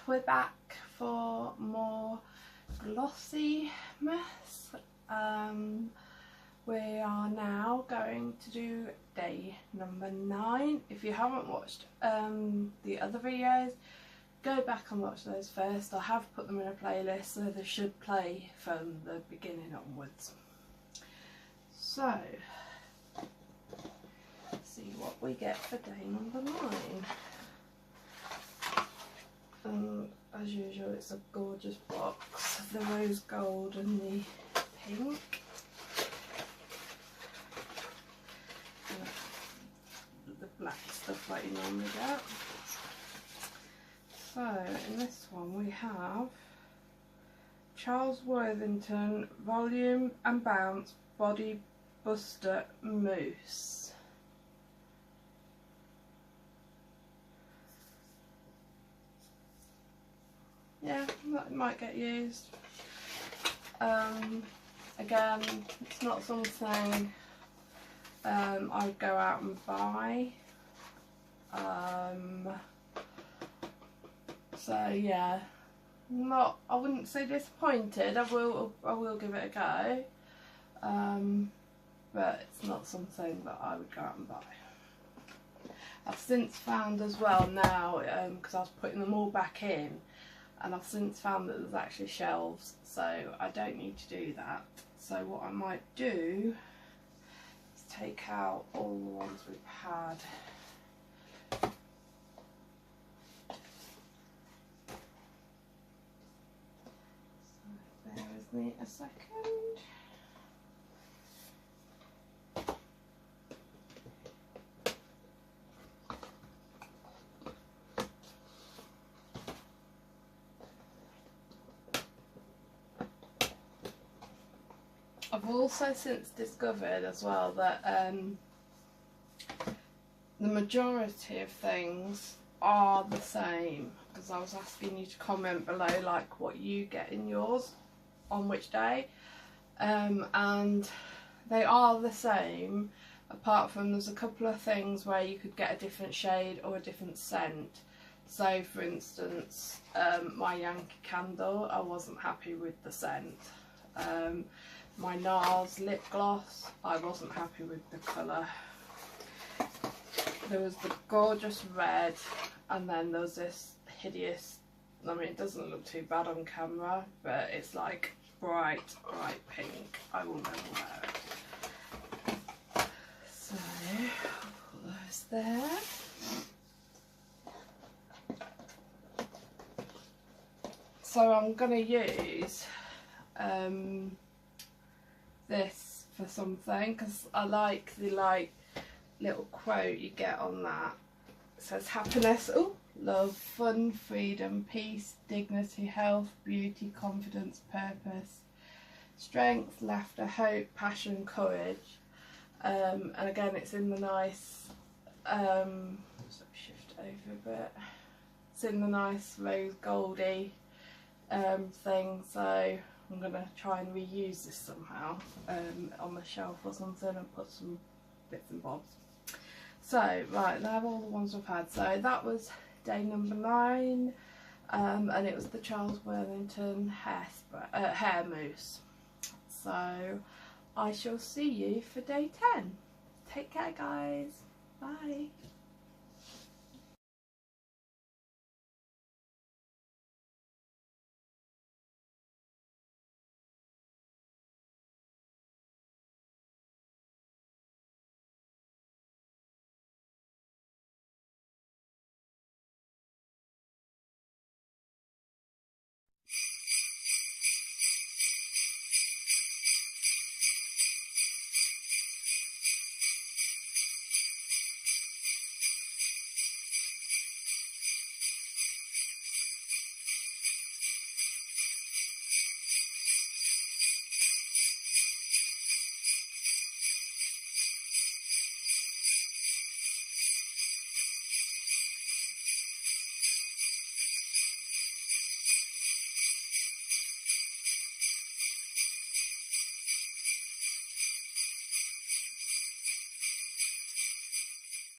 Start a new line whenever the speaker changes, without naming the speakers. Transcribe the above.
we're back for more GlossyBox. We are now going to do day number 9. If you haven't watched the other videos, go back and watch those first. I have put them in a playlist, so they should play from the beginning onwards. So, let's see what we get for day number 9. As usual, it's a gorgeous box, the rose gold and the pink. The black stuff like you normally get. So in this one we have Charles Worthington Volume and Bounce Body Buster Mousse. Yeah, that might get used. Again, it's not something I'd go out and buy. So yeah, I wouldn't say disappointed. I will give it a go. But it's not something that I would go out and buy. I've since found as well now, because I was putting them all back in, and I've since found that there's actually shelves, so I don't need to do that. So what I might do is take out all the ones we've had. So bear with me a second. I've also since discovered as well that the majority of things are the same, because I was asking you to comment below like what you get in yours on which day, and they are the same, apart from there's a couple of things where you could get a different shade or a different scent. So for instance, my Yankee Candle, I wasn't happy with the scent. My NARS lip gloss, I wasn't happy with the colour. There was the gorgeous red, and then there was this hideous, I mean it doesn't look too bad on camera, but it's like bright pink. I will never wear it. So, I'll put those there. So I'm going to use this for something, because I like the little quote you get on that. It says happiness, love, fun, freedom, peace, dignity, health, beauty, confidence, purpose, strength, laughter, hope, passion, courage. And again it's in the nice, shift over a bit, it's in the nice rose goldy thing, so I'm going to try and reuse this somehow on the shelf or something, and put some bits and bobs. So right, they have all the ones we've had. So that was day number 9, and it was the Charles Worthington hair mousse. So I shall see you for day 10. Take care guys, bye.